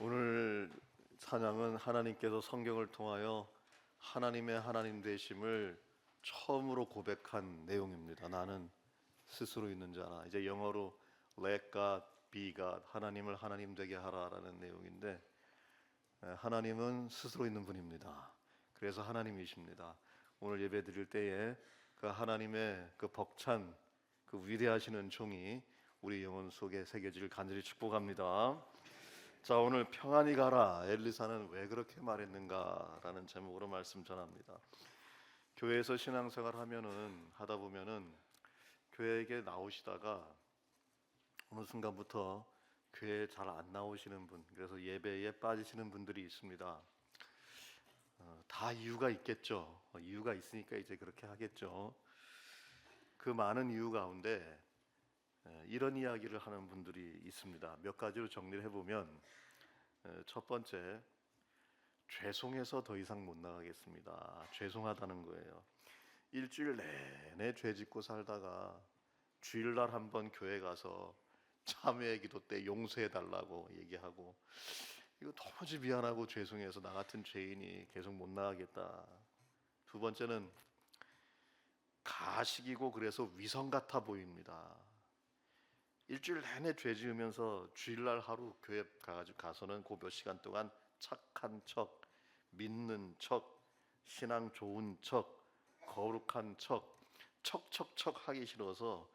오늘 찬양은 하나님께서 성경을 통하여 하나님의 하나님 되심을 처음으로 고백한 내용입니다. 나는 스스로 있는 자라. 이제 영어로 Let God be God, 하나님을 하나님 되게 하라라는 내용인데, 하나님은 스스로 있는 분입니다. 그래서 하나님이십니다. 오늘 예배 드릴 때에 그 하나님의 그 벅찬 그 위대하시는 종이 우리 영혼 속에 새겨질 간절히 축복합니다. 자, 오늘 평안히 가라, 엘리사는 왜 그렇게 말했는가라는 제목으로 말씀 전합니다. 교회에서 신앙생활 하다 보면은 교회에 나오시다가 어느 순간부터 교회에 잘 안 나오시는 분, 그래서 예배에 빠지시는 분들이 있습니다. 다 이유가 있겠죠. 이유가 있으니까 이제 그렇게 하겠죠. 그 많은 이유 가운데 이런 이야기를 하는 분들이 있습니다. 몇 가지로 정리를 해보면, 첫 번째, 죄송해서 더 이상 못 나가겠습니다. 죄송하다는 거예요. 일주일 내내 죄 짓고 살다가 주일날 한번 교회 가서 참회 기도 때 용서해 달라고 얘기하고, 이거 도무지 미안하고 죄송해서 나 같은 죄인이 계속 못 나가겠다. 두 번째는 가식이고 그래서 위선 같아 보입니다. 일주일 내내 죄 지으면서 주일날 하루 교회 가서는 그 몇 시간 동안 착한 척, 믿는 척, 신앙 좋은 척, 거룩한 척, 척척척 하기 싫어서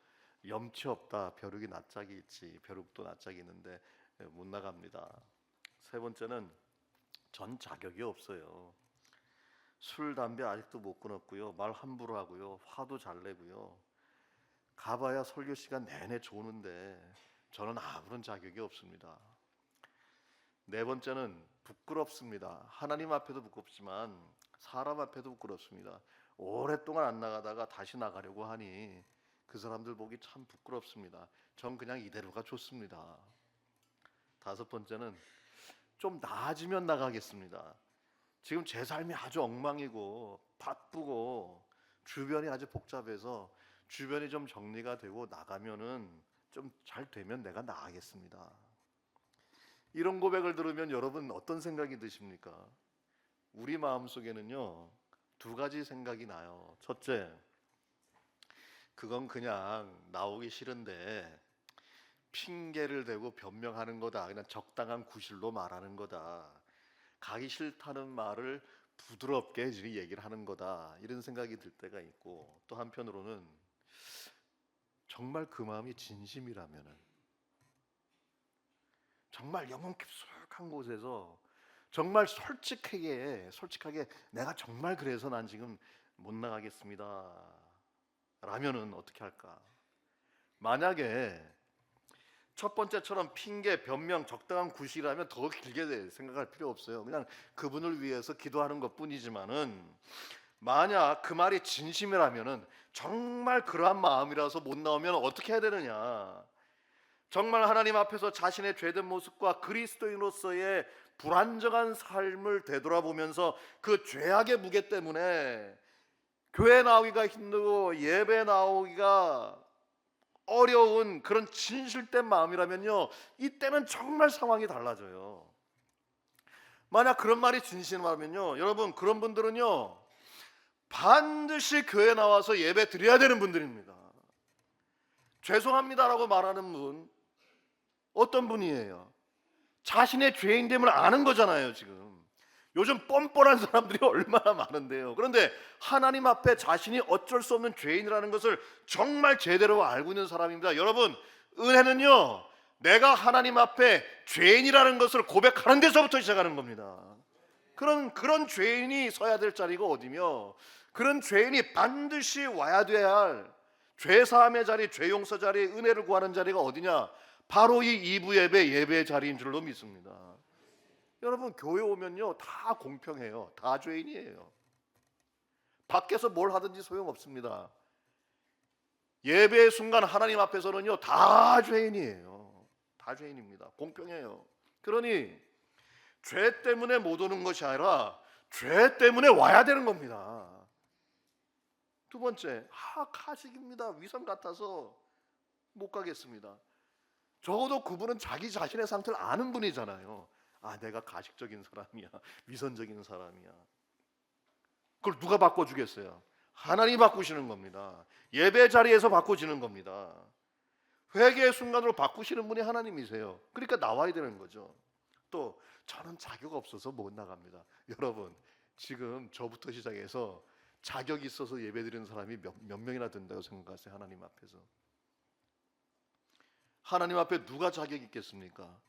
염치 없다, 벼룩이 낯짝이 있지, 벼룩도 낯짝이 있는데 못 나갑니다. 세 번째는 전 자격이 없어요. 술, 담배 아직도 못 끊었고요, 말 함부로 하고요, 화도 잘 내고요, 가봐야 설교 시간 내내 조는데 저는 아무런 자격이 없습니다. 네 번째는 부끄럽습니다. 하나님 앞에도 부끄럽지만 사람 앞에도 부끄럽습니다. 오랫동안 안 나가다가 다시 나가려고 하니 그 사람들 보기 참 부끄럽습니다. 전 그냥 이대로가 좋습니다. 다섯 번째는 좀 나아지면 나가겠습니다. 지금 제 삶이 아주 엉망이고 바쁘고 주변이 아주 복잡해서 주변이 좀 정리가 되고 나가면은 좀 잘 되면 내가 나가겠습니다. 이런 고백을 들으면 여러분 어떤 생각이 드십니까? 우리 마음속에는요, 두 가지 생각이 나요. 첫째, 그건 그냥 나오기 싫은데 핑계를 대고 변명하는 거다. 그냥 적당한 구실로 말하는 거다. 가기 싫다는 말을 부드럽게 얘기를 하는 거다. 이런 생각이 들 때가 있고, 또 한편으로는 정말 그 마음이 진심이라면은, 정말 영혼 깊숙한 곳에서 정말 솔직하게 내가 정말 그래서 난 지금 못 나가겠습니다 라면은 어떻게 할까? 만약에 첫 번째처럼 핑계, 변명, 적당한 구실하면 더 길게 생각할 필요 없어요. 그냥 그분을 위해서 기도하는 것뿐이지만은, 만약 그 말이 진심이라면은, 정말 그러한 마음이라서 못 나오면 어떻게 해야 되느냐? 정말 하나님 앞에서 자신의 죄된 모습과 그리스도인으로서의 불안정한 삶을 되돌아보면서 그 죄악의 무게 때문에 교회 나오기가 힘들고 예배 나오기가 어려운 그런 진실된 마음이라면요, 이때는 정말 상황이 달라져요. 만약 그런 말이 진심이라면요, 여러분, 그런 분들은요 반드시 교회 나와서 예배 드려야 되는 분들입니다. 죄송합니다라고 말하는 분, 어떤 분이에요? 자신의 죄인됨을 아는 거잖아요. 지금 요즘 뻔뻔한 사람들이 얼마나 많은데요. 그런데 하나님 앞에 자신이 어쩔 수 없는 죄인이라는 것을 정말 제대로 알고 있는 사람입니다. 여러분, 은혜는요, 내가 하나님 앞에 죄인이라는 것을 고백하는 데서부터 시작하는 겁니다. 그런 죄인이 서야 될 자리가 어디며, 그런 죄인이 반드시 와야 돼야 할 죄사함의 자리, 죄용서 자리, 은혜를 구하는 자리가 어디냐? 바로 이 2부 예배의 자리인 줄로 믿습니다. 여러분, 교회 오면요 다 공평해요. 다 죄인이에요. 밖에서 뭘 하든지 소용없습니다. 예배의 순간 하나님 앞에서는요 다 죄인이에요. 다 죄인입니다. 공평해요. 그러니 죄 때문에 못 오는 것이 아니라 죄 때문에 와야 되는 겁니다. 두 번째, 가식입니다. 위선 같아서 못 가겠습니다. 적어도 그분은 자기 자신의 상태를 아는 분이잖아요. 아, 내가 가식적인 사람이야, 위선적인 사람이야. 그걸 누가 바꿔주겠어요? 하나님이 바꾸시는 겁니다. 예배 자리에서 바꿔지는 겁니다. 회개의 순간으로 바꾸시는 분이 하나님이세요. 그러니까 나와야 되는 거죠. 또 저는 자격 없어서 못 나갑니다. 여러분, 지금 저부터 시작해서 자격이 있어서 예배드리는 사람이 몇 명이나 된다고 생각하세요? 하나님 앞에서. 하나님 앞에 누가 자격이 있겠습니까?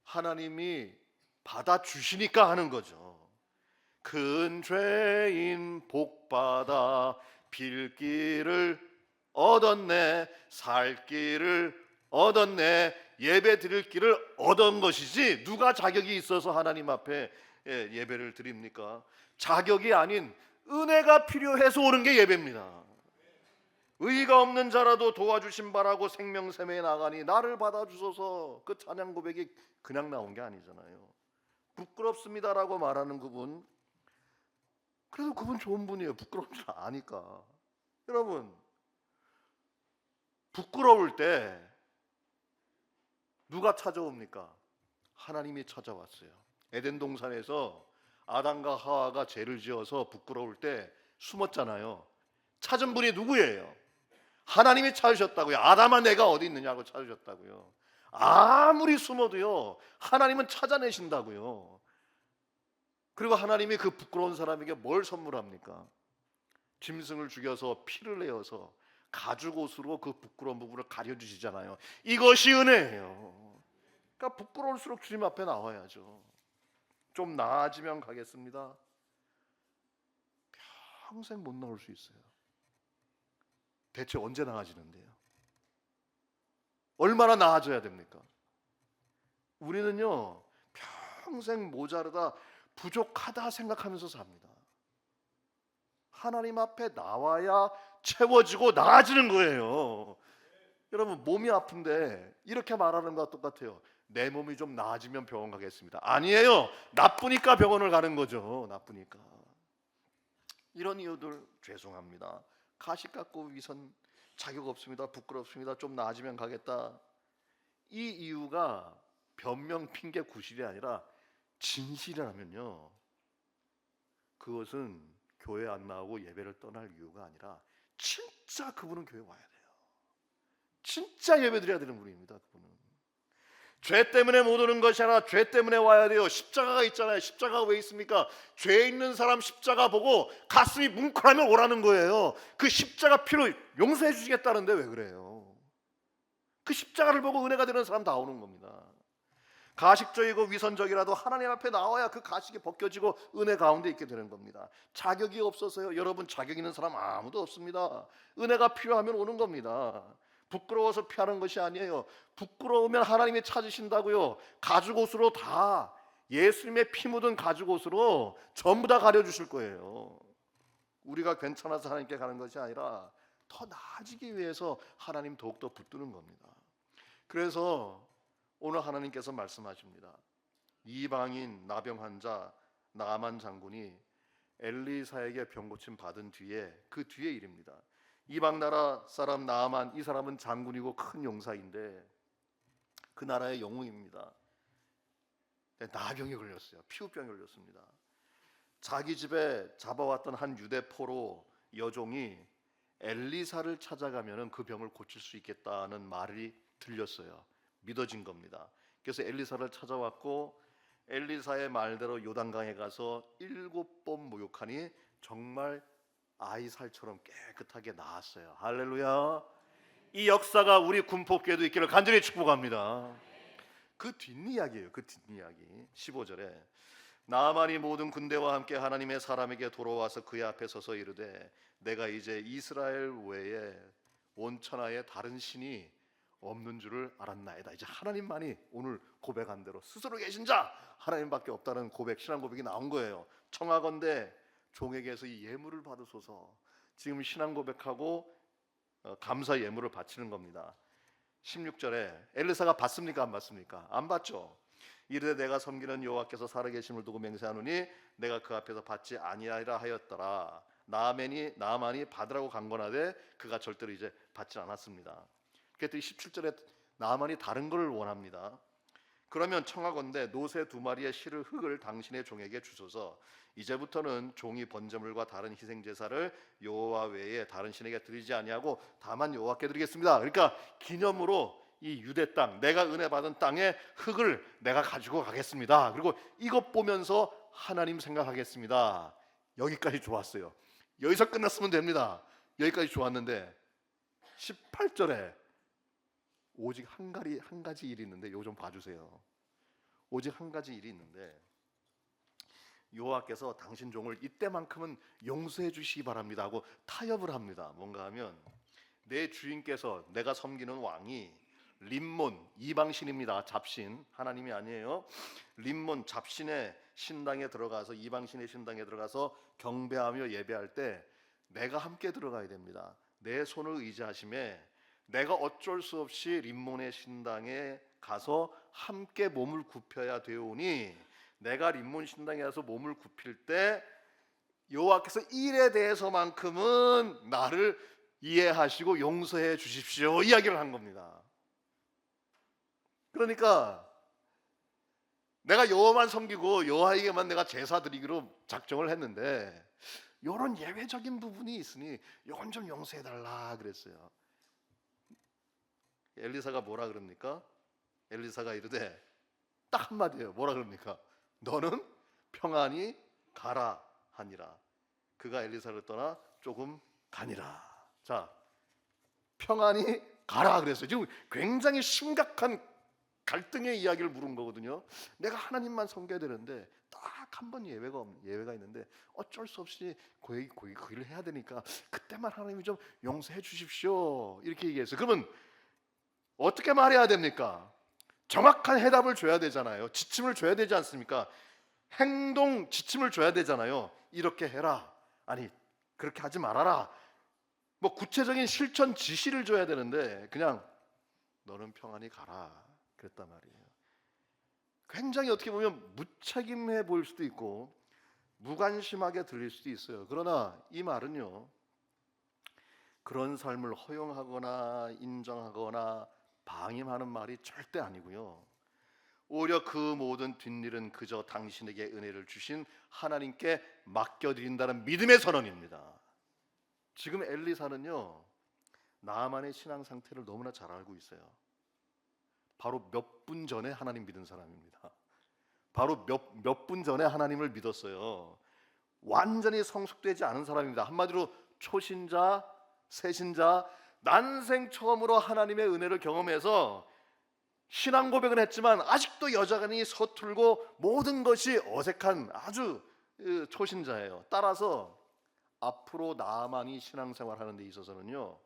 하나님이 받아주시니까 하는 거죠. 큰 죄인 복받아 빌 길을 얻었네, 살 길을 얻었네, 예배 드릴 길을 얻은 것이지 누가 자격이 있어서 하나님 앞에 예배를 드립니까? 자격이 아닌 은혜가 필요해서 오는 게 예배입니다. 의가 없는 자라도 도와주신 바라고 생명샘에 나가니 나를 받아주소서. 그 찬양 고백이 그냥 나온 게 아니잖아요. 부끄럽습니다라고 말하는 그분, 그래도 그분 좋은 분이에요. 부끄러운 줄 아니까. 여러분, 부끄러울 때 누가 찾아옵니까? 하나님이 찾아왔어요. 에덴 동산에서 아담과 하와가 죄를 지어서 부끄러울 때 숨었잖아요. 찾은 분이 누구예요? 하나님이 찾으셨다고요. 아담아, 내가 어디 있느냐고 찾으셨다고요. 아무리 숨어도요, 하나님은 찾아내신다고요. 그리고 하나님이 그 부끄러운 사람에게 뭘 선물합니까? 짐승을 죽여서 피를 내어서 가죽옷으로 그 부끄러운 부분을 가려주시잖아요. 이것이 은혜예요. 그러니까 부끄러울수록 주님 앞에 나와야죠. 좀 나아지면 가겠습니다. 평생 못 나올 수 있어요. 대체 언제 나아지는데요? 얼마나 나아져야 됩니까? 우리는요, 평생 모자르다, 부족하다 생각하면서 삽니다. 하나님 앞에 나와야 채워지고 나아지는 거예요. 여러분, 몸이 아픈데 이렇게 말하는 것과 똑같아요. 내 몸이 좀 나아지면 병원 가겠습니다. 아니에요. 나쁘니까 병원을 가는 거죠. 나쁘니까. 이런 이유들 죄송합니다. 가식 같고 위선, 자격 없습니다, 부끄럽습니다, 좀 나아지면 가겠다. 이 이유가 변명, 핑계, 구실이 아니라 진실이라면요, 그것은 교회 안 나오고 예배를 떠날 이유가 아니라 진짜 그분은 교회 와야 돼요. 진짜 예배 드려야 되는 분입니다. 그분은 죄 때문에 못 오는 것이 아니라 죄 때문에 와야 돼요. 십자가가 있잖아요. 십자가가 왜 있습니까? 죄 있는 사람 십자가 보고 가슴이 뭉클하면 오라는 거예요. 그 십자가 피로 용서해 주시겠다는데 왜 그래요? 그 십자가를 보고 은혜가 되는 사람 다 오는 겁니다. 가식적이고 위선적이라도 하나님 앞에 나와야 그 가식이 벗겨지고 은혜 가운데 있게 되는 겁니다. 자격이 없어서요, 여러분, 자격 있는 사람 아무도 없습니다. 은혜가 필요하면 오는 겁니다. 부끄러워서 피하는 것이 아니에요. 부끄러우면 하나님이 찾으신다고요. 가죽옷으로 다, 예수님의 피 묻은 가죽옷으로 전부 다 가려주실 거예요. 우리가 괜찮아서 하나님께 가는 것이 아니라 더 나아지기 위해서 하나님 더욱더 붙드는 겁니다. 그래서 오늘 하나님께서 말씀하십니다. 이방인 나병 환자 나만 장군이 엘리사에게 병 고침 받은 뒤에, 그 뒤에 일입니다. 이방 나라 사람 나아만, 이 사람은 장군이고 큰 용사인데 그 나라의 영웅입니다. 나병이 걸렸어요. 피부병이 걸렸습니다. 자기 집에 잡아왔던 한 유대 포로 여종이 엘리사를 찾아가면 그 병을 고칠 수 있겠다는 말이 들렸어요. 믿어진 겁니다. 그래서 엘리사를 찾아왔고 엘리사의 말대로 요단강에 가서 7번 목욕하니 정말 아이 살처럼 깨끗하게 나았어요. 할렐루야. 이 역사가 우리 군포교회도 있기를 간절히 축복합니다. 그 뒷이야기예요. 그 뒷이야기. 15절에 나아만이 모든 군대와 함께 하나님의 사람에게 돌아와서 그의 앞에 서서 이르되 내가 이제 이스라엘 외에 온 천하에 다른 신이 없는 줄을 알았나이다. 이제 하나님만이 오늘 고백한 대로 스스로 계신 자 하나님밖에 없다는 고백, 신앙 고백이 나온 거예요. 청하건대 종에게서 이 예물을 받으소서. 지금 신앙 고백하고 감사 예물을 바치는 겁니다. 16절에 엘리사가 받습니까? 안 받습니까? 안 받죠. 이르되 내가 섬기는 여호와께서 살아계심을 두고 맹세하노니 내가 그 앞에서 받지 아니하리라 하였더라. 나아만이 받으라고 강권하되 그가 절대로 이제 받지 않았습니다. 그랬더니 17절에 나아만이 다른 걸 원합니다. 그러면 청하건대 노새 2마리의 실을 흙을 당신의 종에게 주소서. 이제부터는 종이 번제물과 다른 희생 제사를 여호와 외에 다른 신에게 드리지 아니하고 다만 여호와께 드리겠습니다. 그러니까 기념으로 이 유대 땅, 내가 은혜 받은 땅의 흙을 내가 가지고 가겠습니다. 그리고 이것 보면서 하나님 생각하겠습니다. 여기까지 좋았어요. 여기서 끝났으면 됩니다. 여기까지 좋았는데 18절에 오직 한 가지 일이 있는데 이거 좀 봐주세요. 오직 한 가지 일이 있는데 여호와께서 당신 종을 이때만큼은 용서해 주시기 바랍니다 하고 타협을 합니다. 뭔가 하면 내 주인께서, 내가 섬기는 왕이 림몬, 이방신입니다. 잡신, 하나님이 아니에요. 림몬 잡신의 신당에 들어가서, 이방신의 신당에 들어가서 경배하며 예배할 때 내가 함께 들어가야 됩니다. 내 손을 의지하심에 내가 어쩔 수 없이 림몬의 신당에 가서 함께 몸을 굽혀야 되오니, 내가 림몬 신당에 가서 몸을 굽힐 때 여호와께서 이 일에 대해서만큼은 나를 이해하시고 용서해 주십시오, 이야기를 한 겁니다. 그러니까 내가 여호와만 섬기고 여호와에게만 내가 제사 드리기로 작정을 했는데 이런 예외적인 부분이 있으니 이건 좀 용서해 달라 그랬어요. 엘리사가 뭐라 그럽니까? 엘리사가 이르되 딱 한마디예요. 뭐라 그럽니까? 너는 평안히 가라 하니라. 그가 엘리사를 떠나 조금 가니라. 자, 평안히 가라 그랬어요. 지금 굉장히 심각한 갈등의 이야기를 물은 거거든요. 내가 하나님만 섬겨야 되는데 딱 한 번 예외가 있는데 어쩔 수 없이 그 일을 해야 되니까 그때만 하나님이 좀 용서해 주십시오, 이렇게 얘기했어요. 그러면 어떻게 말해야 됩니까? 정확한 해답을 줘야 되잖아요. 지침을 줘야 되지 않습니까? 행동 지침을 줘야 되잖아요. 이렇게 해라, 아니 그렇게 하지 말아라, 뭐 구체적인 실천 지시를 줘야 되는데 그냥 너는 평안히 가라 그랬단 말이에요. 굉장히 어떻게 보면 무책임해 보일 수도 있고 무관심하게 들릴 수도 있어요. 그러나 이 말은요, 그런 삶을 허용하거나 인정하거나 방임하는 말이 절대 아니고요, 오히려 그 모든 뒷일은 그저 당신에게 은혜를 주신 하나님께 맡겨드린다는 믿음의 선언입니다. 지금 엘리사는요, 나만의 신앙 상태를 너무나 잘 알고 있어요. 바로 몇 분 전에 하나님 믿은 사람입니다. 바로 몇 분 전에 하나님을 믿었어요. 완전히 성숙되지 않은 사람입니다. 한마디로 초신자, 새신자, 난생 처음으로 하나님의 은혜를 경험해서 신앙 고백은 했지만 아직도 여전히 서툴고 모든 것이 어색한 아주 초신자예요. 따라서 앞으로 나만이 신앙생활 하는 데 있어서는요,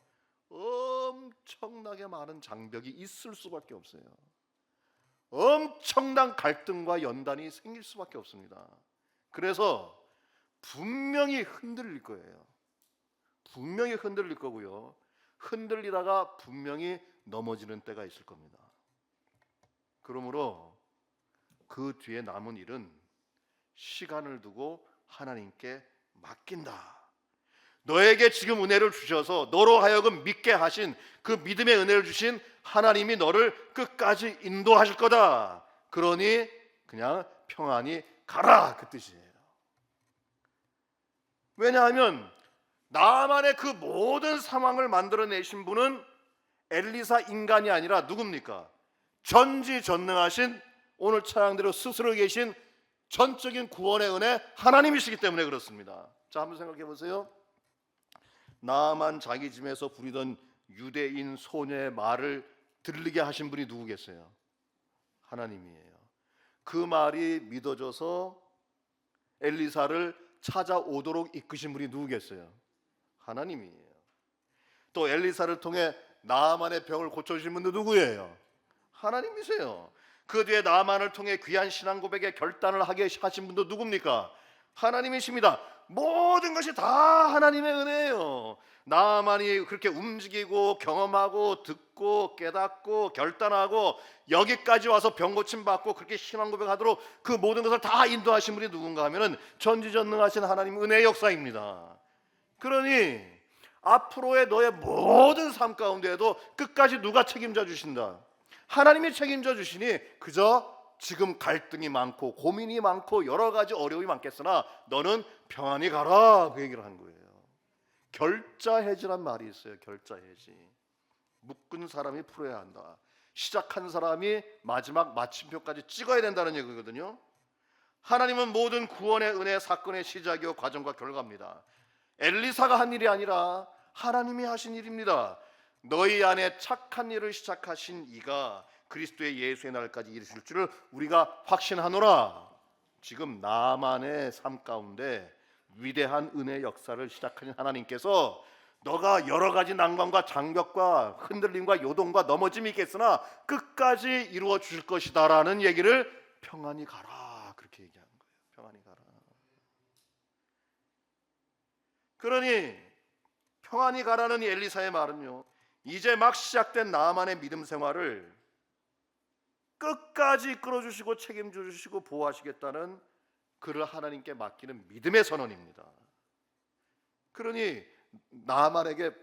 엄청나게 많은 장벽이 있을 수밖에 없어요. 엄청난 갈등과 연단이 생길 수밖에 없습니다. 그래서 분명히 흔들릴 거예요. 분명히 흔들릴 거고요, 흔들리다가 분명히 넘어지는 때가 있을 겁니다. 그러므로 그 뒤에 남은 일은 시간을 두고 하나님께 맡긴다. 너에게 지금 은혜를 주셔서 너로 하여금 믿게 하신 그 믿음의 은혜를 주신 하나님이 너를 끝까지 인도하실 거다. 그러니 그냥 평안히 가라, 그 뜻이에요. 왜냐하면 나만의 그 모든 상황을 만들어내신 분은 엘리사 인간이 아니라 누굽니까? 전지전능하신, 오늘 찬양대로 스스로 계신 전적인 구원의 은혜 하나님이시기 때문에 그렇습니다. 자, 한번 생각해 보세요. 나만 자기 집에서 부리던 유대인 소녀의 말을 들리게 하신 분이 누구겠어요? 하나님이에요. 그 말이 믿어져서 엘리사를 찾아오도록 이끄신 분이 누구겠어요? 하나님이에요. 또 엘리사를 통해 나만의 병을 고쳐주신 분도 누구예요? 하나님이세요. 그 뒤에 나만을 통해 귀한 신앙 고백의 결단을 하게 하신 분도 누굽니까? 하나님이십니다. 모든 것이 다 하나님의 은혜예요. 나만이 그렇게 움직이고 경험하고 듣고 깨닫고 결단하고 여기까지 와서 병 고침 받고 그렇게 신앙 고백하도록 그 모든 것을 다 인도하신 분이 누군가 하면은 전지전능하신 하나님 은혜의 역사입니다. 그러니 앞으로의 너의 모든 삶 가운데에도 끝까지 누가 책임져 주신다? 하나님이 책임져 주시니 그저 지금 갈등이 많고 고민이 많고 여러 가지 어려움이 많겠으나 너는 평안히 가라, 그 얘기를 한 거예요. 결자해지란 말이 있어요. 결자해지. 묶은 사람이 풀어야 한다. 시작한 사람이 마지막 마침표까지 찍어야 된다는 얘기거든요. 하나님은 모든 구원의 은혜 사건의 시작이요 과정과 결과입니다. 엘리사가 한 일이 아니라 하나님이 하신 일입니다. 너희 안에 착한 일을 시작하신 이가 그리스도의 예수의 날까지 이르실 줄을 우리가 확신하노라. 지금 나만의 삶 가운데 위대한 은혜의 역사를 시작하신 하나님께서 너가 여러 가지 난관과 장벽과 흔들림과 요동과 넘어짐이 있겠으나 끝까지 이루어 주실 것이다라는 얘기를 평안히 가라, 그렇게 얘기하는 거예요. 평안히 가라. 그러니 평안히 가라는 이 엘리사의 말은요, 이제 막 시작된 나만의 믿음 생활을 끝까지 이끌어주시고 책임져주시고 보호하시겠다는 그를 하나님께 맡기는 믿음의 선언입니다. 그러니 나만에게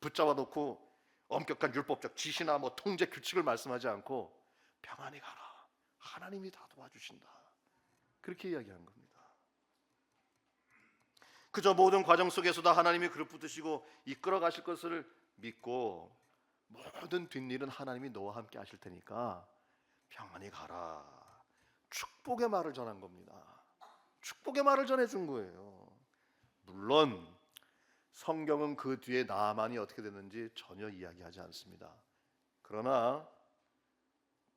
붙잡아 놓고 엄격한 율법적 지시나 통제 규칙을 말씀하지 않고 평안히 가라, 하나님이 다 도와주신다, 그렇게 이야기한 겁니다. 그저 모든 과정 속에서도 하나님이 그를 붙드시고 이끌어 가실 것을 믿고 모든 뒷일은 하나님이 너와 함께 하실 테니까 평안히 가라, 축복의 말을 전한 겁니다. 축복의 말을 전해준 거예요. 물론 성경은 그 뒤에 나만이 어떻게 됐는지 전혀 이야기하지 않습니다. 그러나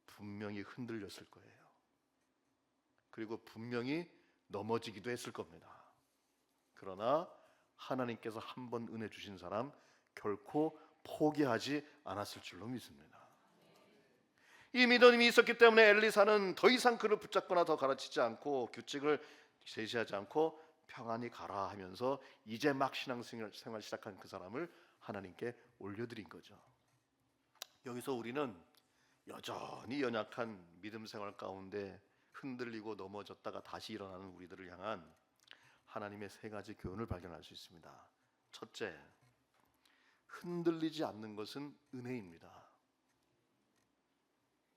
분명히 흔들렸을 거예요. 그리고 분명히 넘어지기도 했을 겁니다. 그러나 하나님께서 한 번 은혜 주신 사람 결코 포기하지 않았을 줄로 믿습니다. 이 믿음이 있었기 때문에 엘리사는 더 이상 그를 붙잡거나 더 가르치지 않고 규칙을 제시하지 않고 평안히 가라 하면서 이제 막 신앙생활 시작한 그 사람을 하나님께 올려드린 거죠. 여기서 우리는 여전히 연약한 믿음 생활 가운데 흔들리고 넘어졌다가 다시 일어나는 우리들을 향한 하나님의 세 가지 교훈을 발견할 수 있습니다. 첫째, 흔들리지 않는 것은 은혜입니다.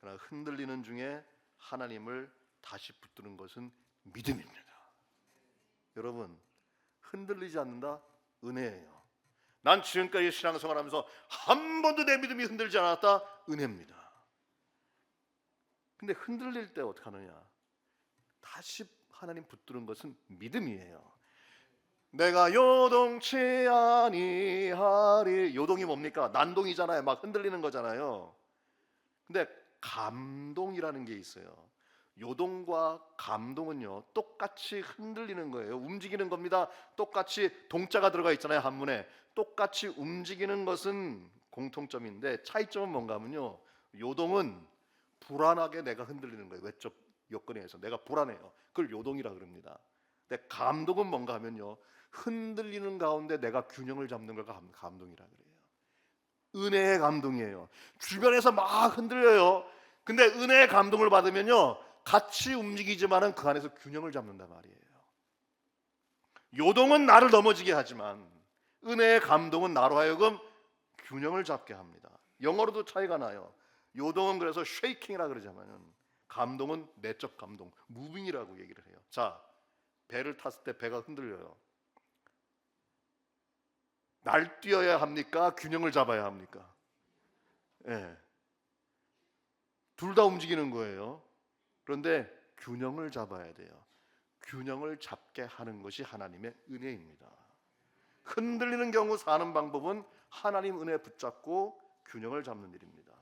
그러나 흔들리는 중에 하나님을 다시 붙드는 것은 믿음입니다. 여러분, 흔들리지 않는다? 은혜예요. 난 지금까지 신앙생활하면서 한 번도 내 믿음이 흔들리지 않았다? 은혜입니다. 근데 흔들릴 때 어떻게 하느냐? 다시 하나님 붙드는 것은 믿음이에요. 내가 요동치 아니하리. 요동이 뭡니까? 난동이잖아요. 막 흔들리는 거잖아요. 근데 감동이라는 게 있어요. 요동과 감동은요 똑같이 흔들리는 거예요. 움직이는 겁니다. 똑같이 동자가 들어가 있잖아요. 한문에 똑같이 움직이는 것은 공통점인데 차이점은 뭔가 하면요, 요동은 불안하게 내가 흔들리는 거예요. 외적 여건에 의해서 내가 불안해요. 그걸 요동이라 그럽니다. 근데 감동은 뭔가 하면요, 흔들리는 가운데 내가 균형을 잡는 걸 감동이라 그래요. 은혜의 감동이에요. 주변에서 막 흔들려요. 근데 은혜의 감동을 받으면요 같이 움직이지만은 그 안에서 균형을 잡는단 말이에요. 요동은 나를 넘어지게 하지만 은혜의 감동은 나로 하여금 균형을 잡게 합니다. 영어로도 차이가 나요. 요동은 그래서 쉐이킹이라 그러자면은 감동은 내적 감동, 무빙이라고 얘기를 해요. 자, 배를 탔을 때 배가 흔들려요. 날뛰어야 합니까? 균형을 잡아야 합니까? 예. 둘 다 움직이는 거예요. 그런데 균형을 잡아야 돼요. 균형을 잡게 하는 것이 하나님의 은혜입니다. 흔들리는 경우 사는 방법은 하나님 은혜 붙잡고 균형을 잡는 일입니다.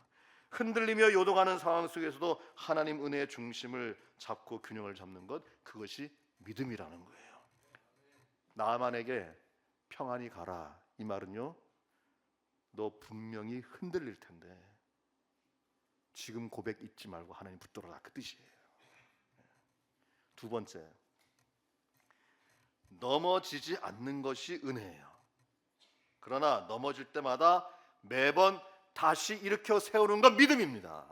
흔들리며 요동하는 상황 속에서도 하나님 은혜의 중심을 잡고 균형을 잡는 것, 그것이 믿음이라는 거예요. 나만에게 평안히 가라, 이 말은요, 너 분명히 흔들릴 텐데 지금 고백 잊지 말고 하나님 붙들어라, 그 뜻이에요. 두 번째, 넘어지지 않는 것이 은혜예요. 그러나 넘어질 때마다 매번 다시 일으켜 세우는 건 믿음입니다.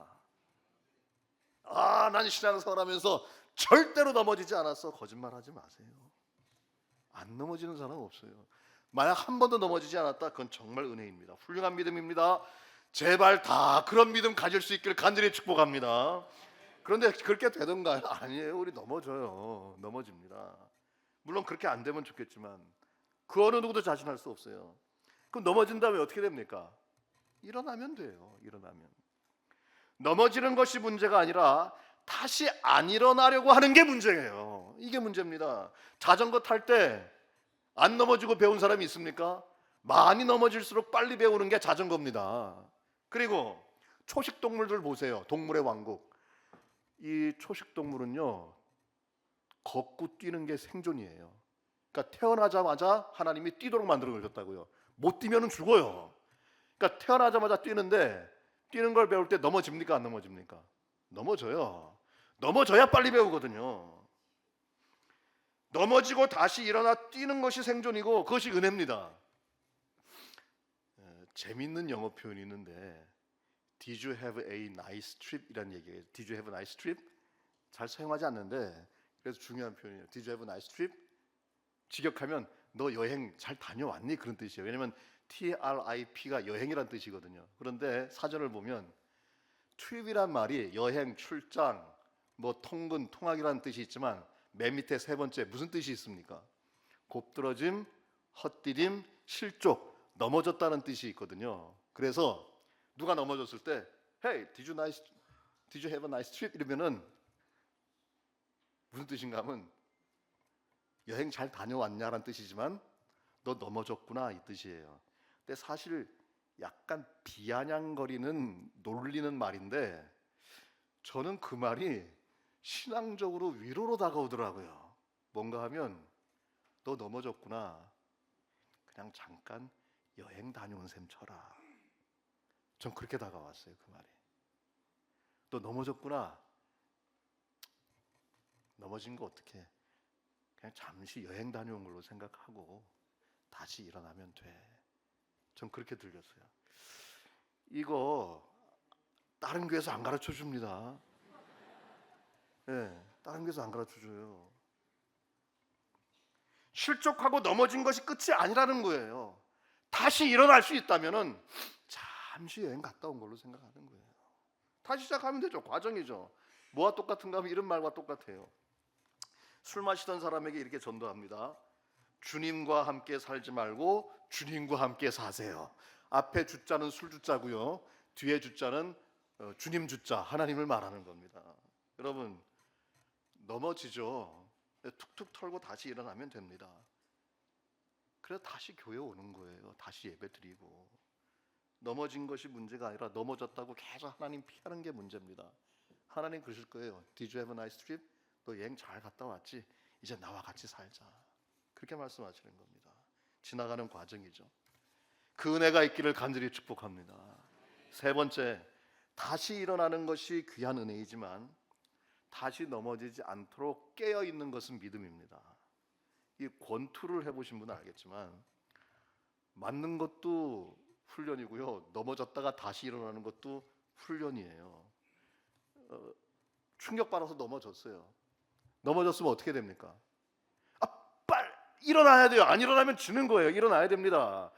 난 신앙생활하면서 절대로 넘어지지 않았어. 거짓말하지 마세요. 안 넘어지는 사람 없어요. 만약 한 번도 넘어지지 않았다, 그건 정말 은혜입니다. 훌륭한 믿음입니다. 제발 다 그런 믿음 가질 수 있기를 간절히 축복합니다. 그런데 그렇게 되던가요? 아니에요. 우리 넘어져요. 넘어집니다. 물론 그렇게 안 되면 좋겠지만 그 어느 누구도 자신할 수 없어요. 그럼 넘어진 다음에 어떻게 됩니까? 일어나면 돼요. 일어나면. 넘어지는 것이 문제가 아니라 다시 안 일어나려고 하는 게 문제예요. 이게 문제입니다. 자전거 탈 때 안 넘어지고 배운 사람이 있습니까? 많이 넘어질수록 빨리 배우는 게 자전거입니다. 그리고 초식 동물들 보세요. 동물의 왕국. 이 초식 동물은요, 걷고 뛰는 게 생존이에요. 그러니까 태어나자마자 하나님이 뛰도록 만들어 놓으셨다고요. 못 뛰면은 죽어요. 그러니까 태어나자마자 뛰는데 뛰는 걸 배울 때 넘어집니까? 안 넘어집니까? 넘어져요. 넘어져야 빨리 배우거든요. 넘어지고 다시 일어나 뛰는 것이 생존이고 그것이 은혜입니다. 재밌는 영어 표현이 있는데 Did you have a nice trip? 이란 얘기예요. Did you have a nice trip? 잘 사용하지 않는데 그래서 중요한 표현이에요. Did you have a nice trip? 직역하면 너 여행 잘 다녀왔니? 그런 뜻이에요. 왜냐하면 TRIP가 여행이란 뜻이거든요. 그런데 사전을 보면 trip이란 말이 여행, 출장, 뭐 통근, 통학이라는 뜻이 있지만 맨 밑에 세 번째 무슨 뜻이 있습니까? 곱들어짐, 헛디딤, 실족, 넘어졌다는 뜻이 있거든요. 그래서 누가 넘어졌을 때 Hey, did you have a nice trip? 이러면은 무슨 뜻인가 하면 여행 잘 다녀왔냐라는 뜻이지만 너 넘어졌구나 이 뜻이에요. 근데 사실 약간 비아냥거리는 놀리는 말인데 저는 그 말이 신앙적으로 위로로 다가오더라고요. 뭔가 하면 너 넘어졌구나. 그냥 잠깐 여행 다녀온 셈 쳐라. 전 그렇게 다가왔어요. 그 말이. 너 넘어졌구나. 넘어진 거 어떡해. 그냥 잠시 여행 다녀온 걸로 생각하고 다시 일어나면 돼. 전 그렇게 들렸어요. 이거 다른 교회에서 안 가르쳐 줍니다. 네, 다른 교회에서 안 가르쳐 줘요. 실족하고 넘어진 것이 끝이 아니라는 거예요. 다시 일어날 수 있다면은 잠시 여행 갔다 온 걸로 생각하는 거예요. 다시 시작하면 되죠. 과정이죠. 뭐와 똑같은가 하면 이런 말과 똑같아요. 술 마시던 사람에게 이렇게 전도합니다. 주님과 함께 살지 말고 주님과 함께 사세요. 앞에 주자는 술 주자고요. 뒤에 주자는 주님 주자, 하나님을 말하는 겁니다. 여러분 넘어지죠. 툭툭 털고 다시 일어나면 됩니다. 그래서 다시 교회 오는 거예요. 다시 예배 드리고. 넘어진 것이 문제가 아니라 넘어졌다고 계속 하나님 피하는 게 문제입니다. 하나님 그러실 거예요. Did you have a nice trip? 너 여행 잘 갔다 왔지? 이제 나와 같이 살자. 그렇게 말씀하시는 겁니다. 지나가는 과정이죠. 그 은혜가 있기를 간절히 축복합니다. 세 번째, 다시 일어나는 것이 귀한 은혜이지만 다시 넘어지지 않도록 깨어 있는 것은 믿음입니다. 이 권투를 해보신 분은 알겠지만 맞는 것도 훈련이고요. 넘어졌다가 다시 일어나는 것도 훈련이에요. 충격받아서 넘어졌어요. 넘어졌으면 어떻게 됩니까? 빨리 일어나야 돼요. 안 일어나면 지는 거예요. 일어나야 됩니다.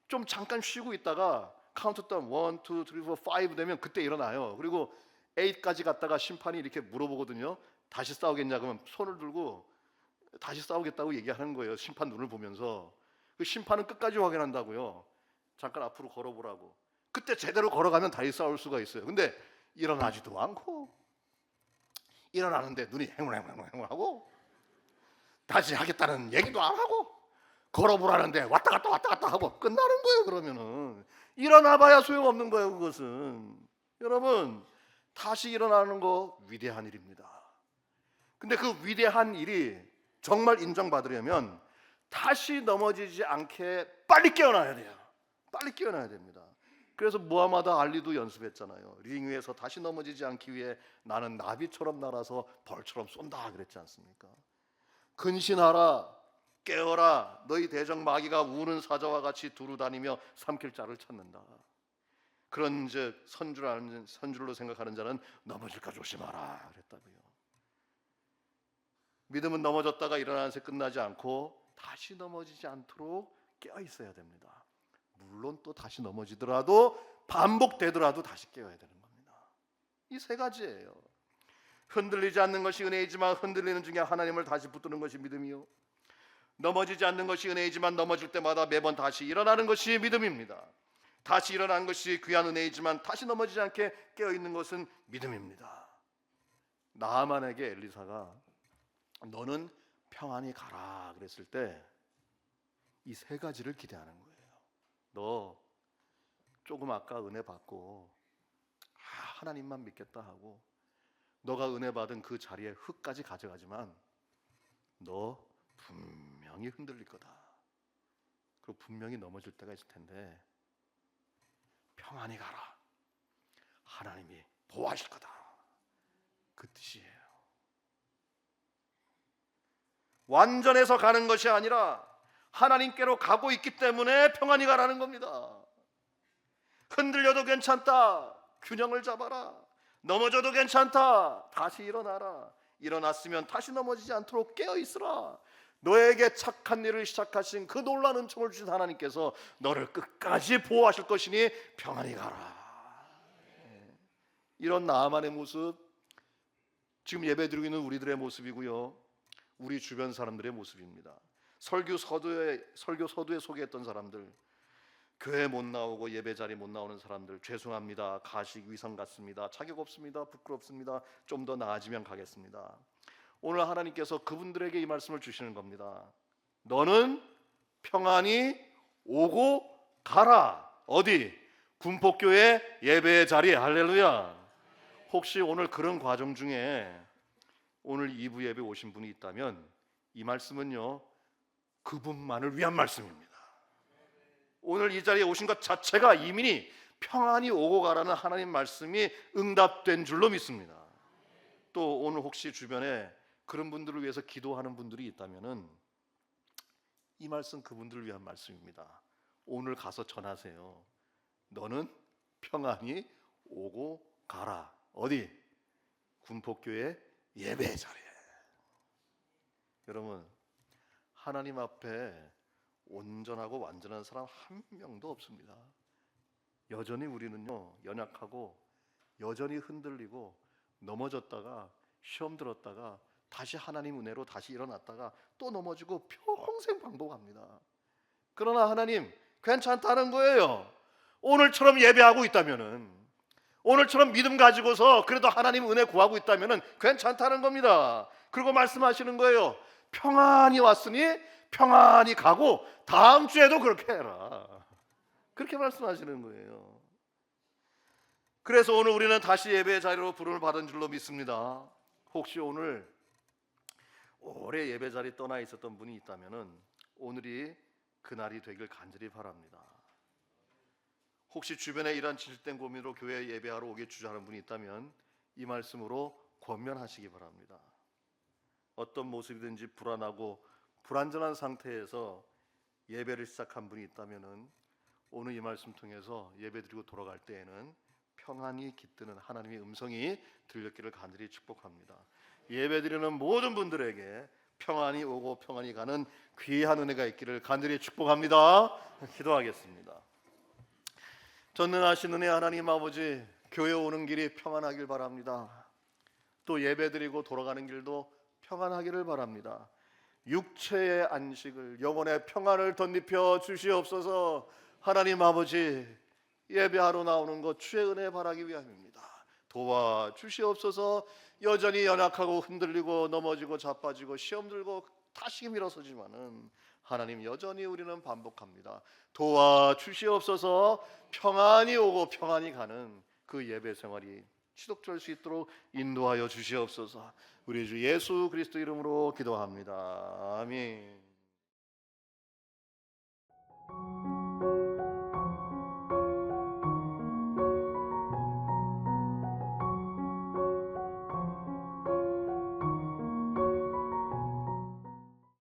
좀 잠깐 쉬고 있다가 카운트다운 1, 2, 3, 4, 5 되면 그때 일어나요. 그리고 8까지 갔다가 심판이 이렇게 물어보거든요. 다시 싸우겠냐 그러면 손을 들고 다시 싸우겠다고 얘기하는 거예요. 심판 눈을 보면서. 그 심판은 끝까지 확인한다고요. 잠깐 앞으로 걸어보라고. 그때 제대로 걸어가면 다시 싸울 수가 있어요. 근데 일어나지도 않고 일어나는데 눈이 행운하고 다시 하겠다는 얘기도 안 하고 걸어보라는데 왔다 갔다 하고 끝나는 거예요. 그러면은 일어나봐야 소용없는 거예요. 그것은 여러분 다시 일어나는 거 위대한 일입니다. 근데 그 위대한 일이 정말 인정받으려면 다시 넘어지지 않게 빨리 깨어나야 돼요. 빨리 깨어나야 됩니다. 그래서 무하마드 알리도 연습했잖아요. 링 위에서 다시 넘어지지 않기 위해 나는 나비처럼 날아서 벌처럼 쏜다 그랬지 않습니까? 근신하라, 깨어라. 너희 대적 마귀가 우는 사자와 같이 두루 다니며 삼킬 자를 찾는다. 그런즉 선줄로 생각하는 자는 넘어질까 조심하라 그랬다고요. 믿음은 넘어졌다가 일어나는 새 끝나지 않고 다시 넘어지지 않도록 깨어 있어야 됩니다. 물론 또 다시 넘어지더라도 반복되더라도 다시 깨어야 되는 겁니다. 이 세 가지예요. 흔들리지 않는 것이 은혜이지만 흔들리는 중에 하나님을 다시 붙드는 것이 믿음이요, 넘어지지 않는 것이 은혜이지만 넘어질 때마다 매번 다시 일어나는 것이 믿음입니다. 다시 일어나는 것이 귀한 은혜이지만 다시 넘어지지 않게 깨어있는 것은 믿음입니다. 나아만에게 엘리사가 너는 평안히 가라 그랬을 때 이 세 가지를 기대하는 거예요. 너 조금 아까 은혜 받고 하나님만 믿겠다 하고 너가 은혜 받은 그 자리에 흙까지 가져가지만 너 분명히 흔들릴 거다. 그리고 분명히 넘어질 때가 있을 텐데 평안히 가라. 하나님이 보호하실 거다. 그 뜻이에요. 완전해서 가는 것이 아니라 하나님께로 가고 있기 때문에 평안히 가라는 겁니다. 흔들려도 괜찮다. 균형을 잡아라. 넘어져도 괜찮다. 다시 일어나라. 일어났으면 다시 넘어지지 않도록 깨어있으라. 너에게 착한 일을 시작하신 그 놀라운 은총을 주신 하나님께서 너를 끝까지 보호하실 것이니 평안히 가라. 이런 나아만의 모습, 지금 예배드리고 있는 우리들의 모습이고요, 우리 주변 사람들의 모습입니다. 설교 서두에 소개했던 사람들, 교회 못 나오고 예배 자리 못 나오는 사람들, 죄송합니다. 가식 위선 같습니다. 자격 없습니다. 부끄럽습니다. 좀 더 나아지면 가겠습니다. 오늘 하나님께서 그분들에게 이 말씀을 주시는 겁니다. 너는 평안히 오고 가라. 어디? 군폭교회 예배 자리에. 할렐루야. 혹시 오늘 그런 과정 중에 오늘 2부 예배 오신 분이 있다면 이 말씀은요, 그분만을 위한 말씀입니다. 오늘 이 자리에 오신 것 자체가 이미 평안히 오고 가라는 하나님 말씀이 응답된 줄로 믿습니다. 또 오늘 혹시 주변에 그런 분들을 위해서 기도하는 분들이 있다면은 이 말씀 그분들을 위한 말씀입니다. 오늘 가서 전하세요. 너는 평안히 오고 가라. 어디? 군폭교회 예배 자리에. 여러분, 하나님 앞에 온전하고 완전한 사람 한 명도 없습니다. 여전히 우리는요, 연약하고 여전히 흔들리고 넘어졌다가 시험 들었다가 다시 하나님 은혜로 다시 일어났다가 또 넘어지고 평생 반복합니다. 그러나 하나님 괜찮다는 거예요. 오늘처럼 예배하고 있다면은, 오늘처럼 믿음 가지고서 그래도 하나님 은혜 구하고 있다면은 괜찮다는 겁니다. 그리고 말씀하시는 거예요. 평안히 왔으니 평안히 가고 다음 주에도 그렇게 해라. 그렇게 말씀하시는 거예요. 그래서 오늘 우리는 다시 예배의 자리로 부름을 받은 줄로 믿습니다. 혹시 오늘 오래 예배 자리 떠나 있었던 분이 있다면은 오늘이 그날이 되길 간절히 바랍니다. 혹시 주변에 이런 질된 고민으로 교회 예배하러 오게 주저하는 분이 있다면 이 말씀으로 권면하시기 바랍니다. 어떤 모습이든지 불안하고 불안전한 상태에서 예배를 시작한 분이 있다면은 오늘 이 말씀 통해서 예배드리고 돌아갈 때에는 평안히 깃드는 하나님의 음성이 들렸기를 간절히 축복합니다. 예배드리는 모든 분들에게 평안히 오고 평안히 가는 귀한 은혜가 있기를 간절히 축복합니다. 기도하겠습니다. 전능하신 은혜 하나님 아버지, 교회 오는 길이 평안하길 바랍니다. 또 예배드리고 돌아가는 길도 평안하기를 바랍니다. 육체의 안식을, 영혼의 평안을 덧입혀 주시옵소서. 하나님 아버지, 예배하러 나오는 것 주의 은혜 바라기 위함입니다. 도와주시옵소서. 여전히 연약하고 흔들리고 넘어지고 자빠지고 시험 들고 다시 일어서지만은 하나님 여전히 우리는 반복합니다. 도와주시옵소서. 평안히 오고 평안히 가는 그 예배 생활이 지속될 수 있도록 인도하여 주시옵소서. 우리 주 예수 그리스도 이름으로 기도합니다. 아멘.